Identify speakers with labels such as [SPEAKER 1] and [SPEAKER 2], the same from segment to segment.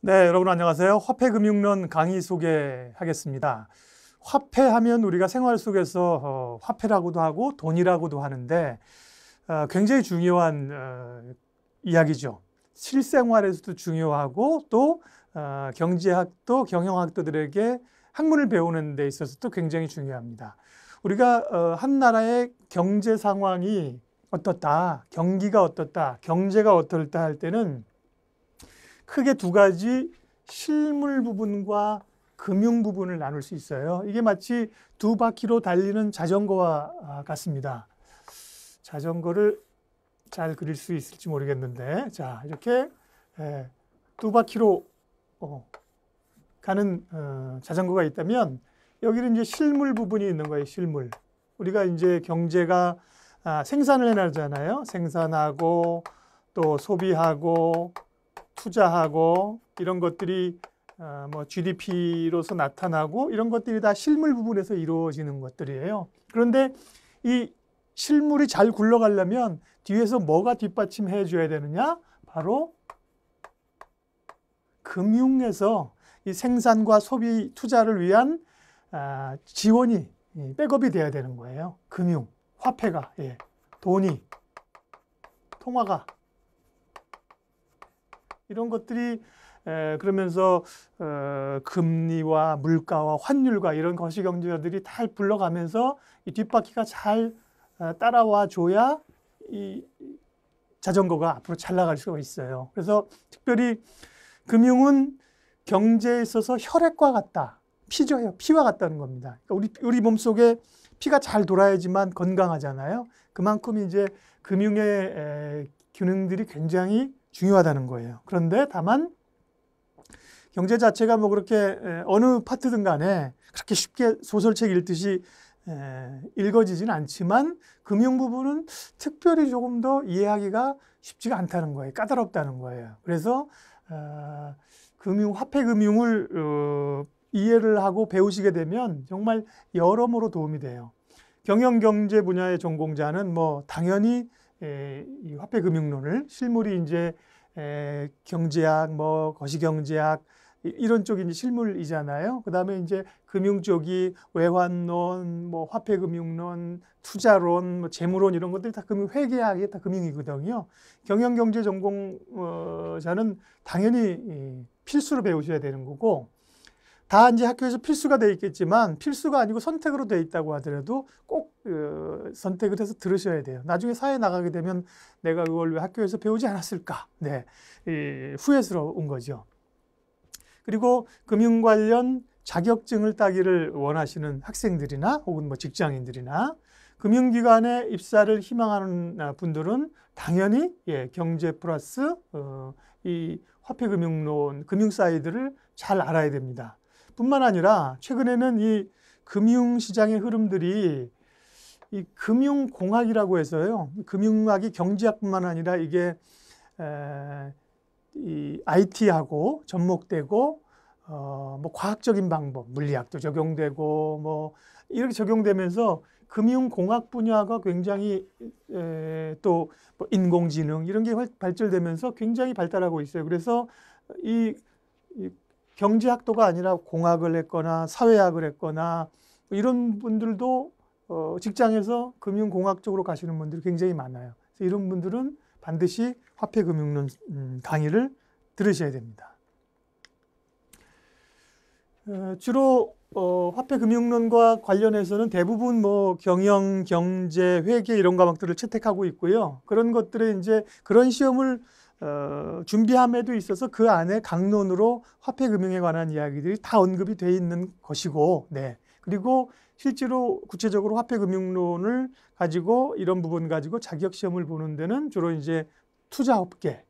[SPEAKER 1] 네, 여러분 안녕하세요. 화폐금융론 강의 소개하겠습니다. 화폐하면 우리가 생활 속에서 화폐라고도 하고 돈이라고도 하는데 굉장히 중요한 이야기죠. 실생활에서도 중요하고 또 경제학도 경영학도들에게 학문을 배우는 데 있어서도 굉장히 중요합니다. 우리가 한 나라의 경제 상황이 어떻다, 경기가 어떻다, 경제가 어떨다 할 때는 크게 두 가지 실물 부분과 금융 부분을 나눌 수 있어요. 이게 마치 두 바퀴로 달리는 자전거와 같습니다. 자전거를 잘 그릴 수 있을지 모르겠는데, 자, 이렇게 두 바퀴로 가는 자전거가 있다면 여기는 이제 실물 부분이 있는 거예요. 실물. 우리가 이제 경제가 생산을 해나가잖아요. 생산하고 또 소비하고 투자하고 이런 것들이 뭐 GDP로서 나타나고 이런 것들이 다 실물 부분에서 이루어지는 것들이에요. 그런데 이 실물이 잘 굴러가려면 뒤에서 뭐가 뒷받침해 줘야 되느냐? 바로 금융에서 이 생산과 소비 투자를 위한 지원이 백업이 돼야 되는 거예요. 금융, 화폐가, 돈이, 통화가 이런 것들이 그러면서 금리와 물가와 환율과 이런 거시경제들이 다 불러가면서 이 뒷바퀴가 잘 따라와 줘야 이 자전거가 앞으로 잘 나갈 수가 있어요. 그래서 특별히 금융은 경제에 있어서 혈액과 같다. 피죠, 피와 같다는 겁니다. 그러니까 우리 몸속에 피가 잘 돌아야지만 건강하잖아요. 그만큼 이제 금융의 기능들이 굉장히 중요하다는 거예요. 그런데 다만 경제 자체가 뭐 그렇게 어느 파트든 간에 그렇게 쉽게 소설책 읽듯이 읽어지진 않지만 금융 부분은 특별히 조금 더 이해하기가 쉽지가 않다는 거예요. 까다롭다는 거예요. 그래서 화폐 금융을 이해를 하고 배우시게 되면 정말 여러모로 도움이 돼요. 경영경제 분야의 전공자는 뭐 당연히 이 화폐금융론을 실물이 이제 경제학, 뭐 거시경제학 이런 쪽이 이제 실물이잖아요. 그 다음에 이제 금융 쪽이 외환론, 뭐 화폐금융론, 투자론, 뭐 재무론 이런 것들이 다 회계학이 다 금융이거든요. 경영경제 전공자는 당연히 필수로 배우셔야 되는 거고. 다 이제 학교에서 필수가 돼 있겠지만 필수가 아니고 선택으로 돼 있다고 하더라도 꼭 선택을 해서 들으셔야 돼요. 나중에 사회에 나가게 되면 내가 그걸 왜 학교에서 배우지 않았을까? 네, 후회스러운 거죠. 그리고 금융 관련 자격증을 따기를 원하시는 학생들이나 혹은 뭐 직장인들이나 금융기관에 입사를 희망하는 분들은 당연히 경제 플러스 이 화폐금융론, 금융사이드를 잘 알아야 됩니다. 뿐만 아니라 최근에는 이 금융시장의 흐름들이 이 금융공학이라고 해서요. 금융학이 경제학뿐만 아니라 이게 이 IT하고 접목되고 뭐 과학적인 방법, 물리학도 적용되고 뭐 이렇게 적용되면서 금융공학 분야가 굉장히 또 뭐 인공지능 이런 게 발전되면서 굉장히 발달하고 있어요. 그래서 이 경제학도가 아니라 공학을 했거나 사회학을 했거나 이런 분들도 직장에서 금융공학 쪽으로 가시는 분들이 굉장히 많아요. 그래서 이런 분들은 반드시 화폐금융론 강의를 들으셔야 됩니다. 주로 화폐금융론과 관련해서는 대부분 뭐 경영, 경제, 회계 이런 과목들을 채택하고 있고요. 그런 것들에 이제 그런 시험을 준비함에도 있어서 그 안에 강론으로 화폐금융에 관한 이야기들이 다 언급이 돼 있는 것이고, 네. 그리고 실제로 구체적으로 화폐금융론을 가지고 이런 부분 가지고 자격시험을 보는 데는 주로 이제 투자업계,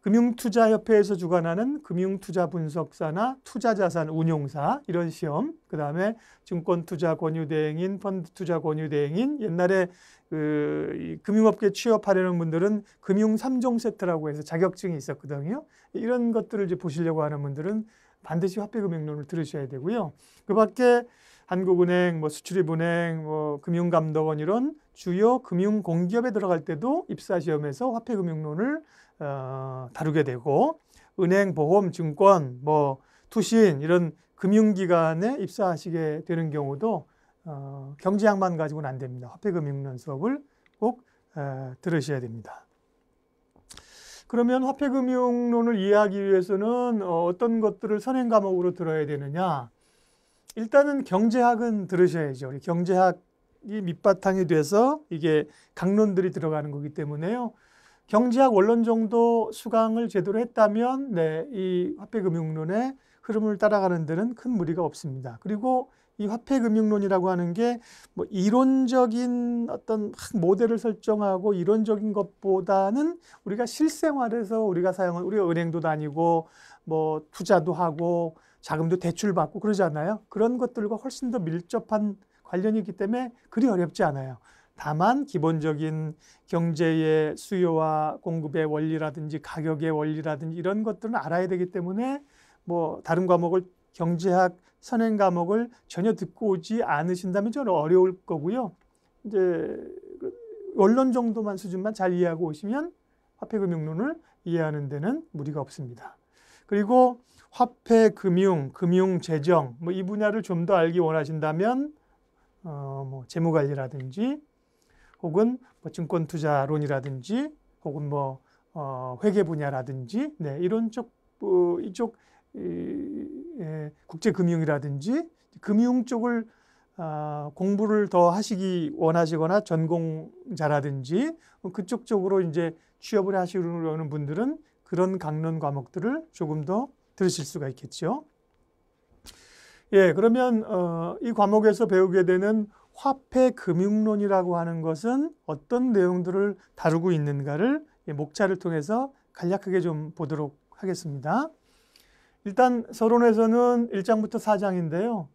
[SPEAKER 1] 금융투자협회에서 주관하는 금융투자분석사나 투자자산운용사 이런 시험, 그 다음에 증권투자권유대행인, 펀드투자권유대행인, 옛날에 이 금융업계 취업하려는 분들은 금융 3종 세트라고 해서 자격증이 있었거든요. 이런 것들을 이제 보시려고 하는 분들은 반드시 화폐금융론을 들으셔야 되고요. 그 밖에 한국은행, 뭐 수출입은행, 뭐 금융감독원 이런 주요 금융공기업에 들어갈 때도 입사시험에서 화폐금융론을 다루게 되고 은행, 보험, 증권, 뭐 투신 이런 금융기관에 입사하시게 되는 경우도 경제학만 가지고는 안 됩니다. 화폐금융론 수업을 꼭 들으셔야 됩니다. 그러면 화폐금융론을 이해하기 위해서는 어떤 것들을 선행 과목으로 들어야 되느냐? 일단은 경제학은 들으셔야죠. 우리 경제학이 밑바탕이 돼서 이게 강론들이 들어가는 거기 때문에요. 경제학 원론 정도 수강을 제대로 했다면 이 화폐금융론의 흐름을 따라가는 데는 큰 무리가 없습니다. 그리고 이 화폐금융론이라고 하는 게 뭐 이론적인 어떤 모델을 설정하고 이론적인 것보다는 우리가 실생활에서 우리가 사용하는, 우리가 은행도 다니고 뭐 투자도 하고 자금도 대출받고 그러잖아요. 그런 것들과 훨씬 더 밀접한 관련이 있기 때문에 그리 어렵지 않아요. 다만 기본적인 경제의 수요와 공급의 원리라든지 가격의 원리라든지 이런 것들은 알아야 되기 때문에 뭐 다른 과목을 경제학 선행 과목을 전혀 듣고 오지 않으신다면 좀 어려울 거고요. 이제 원론 정도만 수준만 잘 이해하고 오시면 화폐금융론을 이해하는 데는 무리가 없습니다. 그리고 화폐, 금융, 금융재정 뭐 이 분야를 좀 더 알기 원하신다면 뭐 재무관리라든지 혹은 뭐 증권투자론이라든지 혹은 뭐 회계 분야라든지 이런 쪽 이쪽 국제금융이라든지 금융 쪽을 공부를 더 하시기 원하시거나 전공자라든지 그쪽 쪽으로 이제 취업을 하시려는 분들은 그런 강론 과목들을 조금 더 들으실 수가 있겠죠. 예, 그러면 이 과목에서 배우게 되는 화폐금융론이라고 하는 것은 어떤 내용들을 다루고 있는가를 목차를 통해서 간략하게 좀 보도록 하겠습니다. 일단 서론에서는 1장부터 4장인데요.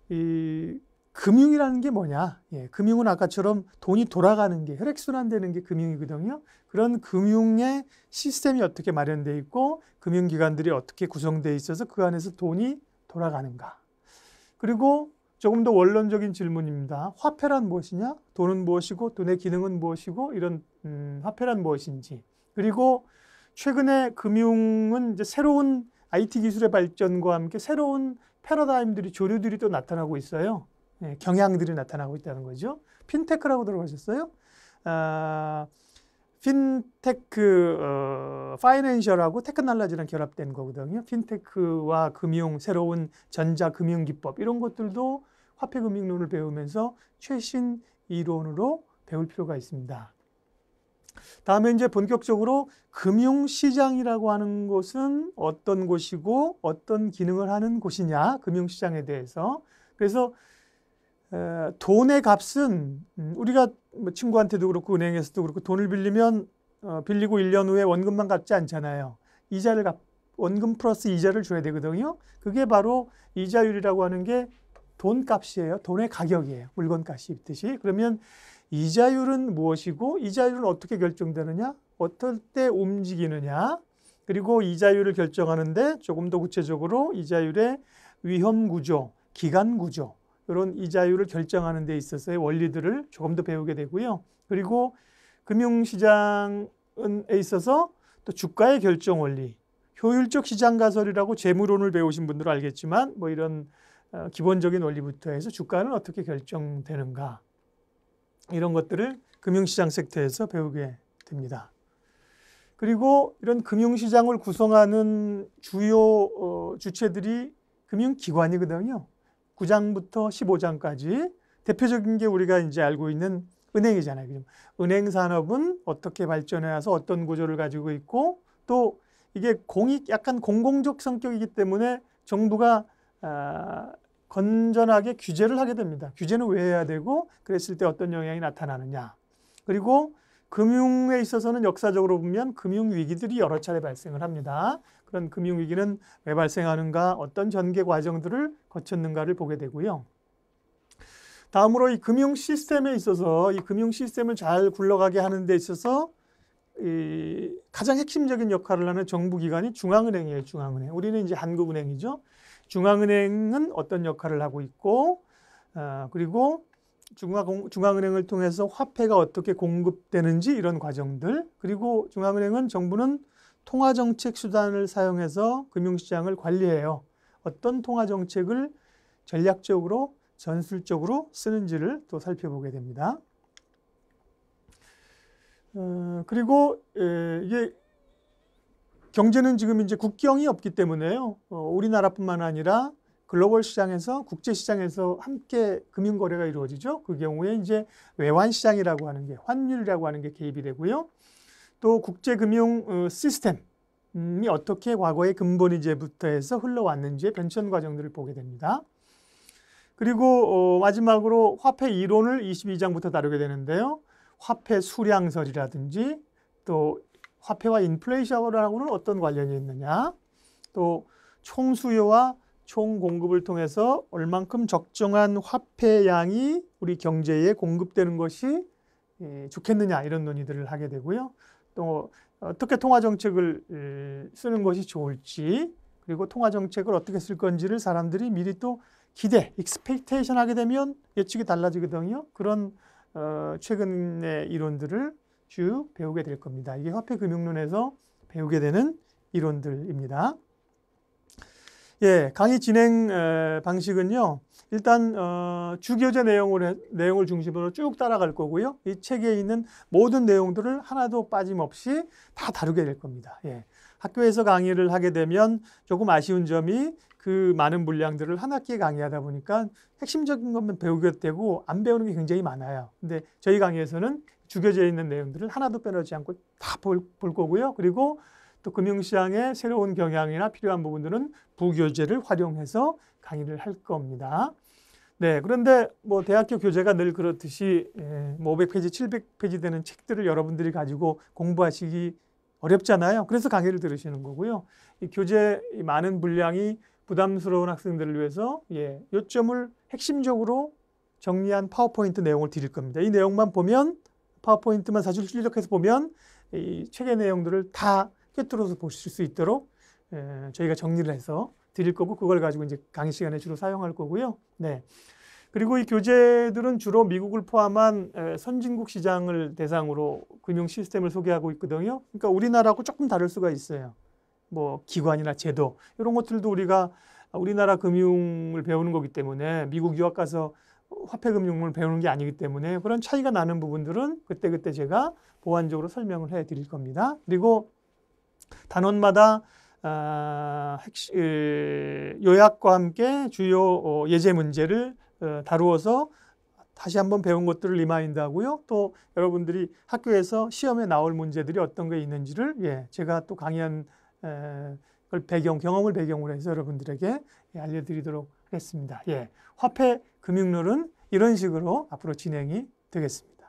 [SPEAKER 1] 이 금융이라는 게 뭐냐? 예, 금융은 아까처럼 돈이 돌아가는 게, 혈액순환되는 게 금융이거든요. 그런 금융의 시스템이 어떻게 마련되어 있고 금융기관들이 어떻게 구성되어 있어서 그 안에서 돈이 돌아가는가. 그리고 조금 더 원론적인 질문입니다. 화폐란 무엇이냐? 돈은 무엇이고 돈의 기능은 무엇이고 이런 화폐란 무엇인지. 그리고 최근에 금융은 이제 새로운 IT 기술의 발전과 함께 새로운 패러다임들이 조류들이 또 나타나고 있어요. 예, 경향들이 나타나고 있다는 거죠. 핀테크라고 들어보셨어요? 핀테크, 파이낸셜하고 테크놀로지랑 결합된 거거든요. 핀테크와 금융, 새로운 전자금융기법 이런 것들도 화폐금융론을 배우면서 최신 이론으로 배울 필요가 있습니다. 다음에 이제 본격적으로 금융시장이라고 하는 곳은 어떤 곳이고 어떤 기능을 하는 곳이냐, 금융시장에 대해서. 그래서 돈의 값은 우리가 뭐 친구한테도 그렇고 은행에서도 그렇고 돈을 빌리면 빌리고 1년 후에 원금만 갚지 않잖아요. 원금 플러스 이자를 줘야 되거든요. 그게 바로 이자율이라고 하는 게 돈값이에요. 돈의 가격이에요. 물건값이 있듯이. 그러면 이자율은 무엇이고 이자율은 어떻게 결정되느냐? 어떨 때 움직이느냐? 그리고 이자율을 결정하는데 조금 더 구체적으로 이자율의 위험 구조, 기간 구조 이런 이자율을 결정하는 데 있어서의 원리들을 조금 더 배우게 되고요. 그리고 금융시장에 있어서 또 주가의 결정 원리, 효율적 시장 가설이라고 재무론을 배우신 분들은 알겠지만 뭐 이런 기본적인 원리부터 해서 주가는 어떻게 결정되는가 이런 것들을 금융시장 섹터에서 배우게 됩니다. 그리고 이런 금융시장을 구성하는 주요 주체들이 금융기관이거든요. 9장부터 15장까지 대표적인 게 우리가 이제 알고 있는 은행이잖아요. 은행 산업은 어떻게 발전해 와서 어떤 구조를 가지고 있고 또 이게 약간 공공적 성격이기 때문에 정부가 건전하게 규제를 하게 됩니다. 규제는 왜 해야 되고 그랬을 때 어떤 영향이 나타나느냐. 그리고 금융에 있어서는 역사적으로 보면 금융위기들이 여러 차례 발생을 합니다. 그런 금융위기는 왜 발생하는가, 어떤 전개 과정들을 거쳤는가를 보게 되고요. 다음으로 이 금융 시스템에 있어서 이 금융 시스템을 잘 굴러가게 하는 데 있어서 가장 핵심적인 역할을 하는 정부기관이 중앙은행이에요. 중앙은행. 우리는 이제 한국은행이죠. 중앙은행은 어떤 역할을 하고 있고 그리고 중앙은행을 통해서 화폐가 어떻게 공급되는지 이런 과정들 그리고 중앙은행은 정부는 통화정책 수단을 사용해서 금융시장을 관리해요. 어떤 통화정책을 전략적으로, 전술적으로 쓰는지를 또 살펴보게 됩니다. 그리고 이게 경제는 지금 이제 국경이 없기 때문에요. 우리나라뿐만 아니라 글로벌 시장에서, 국제 시장에서 함께 금융 거래가 이루어지죠. 그 경우에 이제 외환 시장이라고 하는 게, 환율이라고 하는 게 개입이 되고요. 또 국제 금융 시스템이 어떻게 과거의 근본이제부터 해서 흘러왔는지의 변천 과정들을 보게 됩니다. 그리고 마지막으로 화폐 이론을 22장부터 다루게 되는데요. 화폐 수량설이라든지 또 화폐와 인플레이션하고는 어떤 관련이 있느냐, 또 총수요와 총공급을 통해서 얼만큼 적정한 화폐량이 우리 경제에 공급되는 것이 좋겠느냐, 이런 논의들을 하게 되고요. 또 어떻게 통화정책을 쓰는 것이 좋을지, 그리고 통화정책을 어떻게 쓸 건지를 사람들이 미리 또 기대, expectation 하게 되면 예측이 달라지거든요. 그런 최근의 이론들을 쭉 배우게 될 겁니다. 이게 화폐금융론에서 배우게 되는 이론들입니다. 예, 강의 진행 방식은요. 일단 주교재 내용을 중심으로 쭉 따라갈 거고요. 이 책에 있는 모든 내용들을 하나도 빠짐없이 다 다루게 될 겁니다. 예, 학교에서 강의를 하게 되면 조금 아쉬운 점이 그 많은 분량들을 한 학기에 강의하다 보니까 핵심적인 것만 배우게 되고 안 배우는 게 굉장히 많아요. 근데 저희 강의에서는 주교재에 있는 내용들을 하나도 빼놓지 않고 다 볼 거고요. 그리고 또 금융시장의 새로운 경향이나 필요한 부분들은 부교재를 활용해서 강의를 할 겁니다. 네, 그런데 뭐 대학교 교재가 늘 그렇듯이 뭐 500페이지, 700페이지 되는 책들을 여러분들이 가지고 공부하시기 어렵잖아요. 그래서 강의를 들으시는 거고요. 이 교재 많은 분량이 부담스러운 학생들을 위해서 요점을 핵심적으로 정리한 파워포인트 내용을 드릴 겁니다. 이 내용만 보면, 파워포인트만 사실 출력해서 보면 이 책의 내용들을 다 꿰뚫어서 보실 수 있도록 저희가 정리를 해서 드릴 거고, 그걸 가지고 이제 강의 시간에 주로 사용할 거고요. 네. 그리고 이 교재들은 주로 미국을 포함한 선진국 시장을 대상으로 금융 시스템을 소개하고 있거든요. 그러니까 우리나라하고 조금 다를 수가 있어요. 뭐 기관이나 제도 이런 것들도 우리나라 금융을 배우는 거기 때문에 미국 유학 가서 화폐 금융을 배우는 게 아니기 때문에 그런 차이가 나는 부분들은 그때그때 제가 보완적으로 설명을 해 드릴 겁니다. 그리고 단원마다 요약과 함께 주요 예제 문제를 다루어서 다시 한번 배운 것들을 리마인드 하고요. 또 여러분들이 학교에서 시험에 나올 문제들이 어떤 게 있는지를 제가 또 강의한 경험을 배경으로 해서 여러분들에게 알려드리도록 하겠습니다. 화폐 금융론은 이런 식으로 앞으로 진행이 되겠습니다.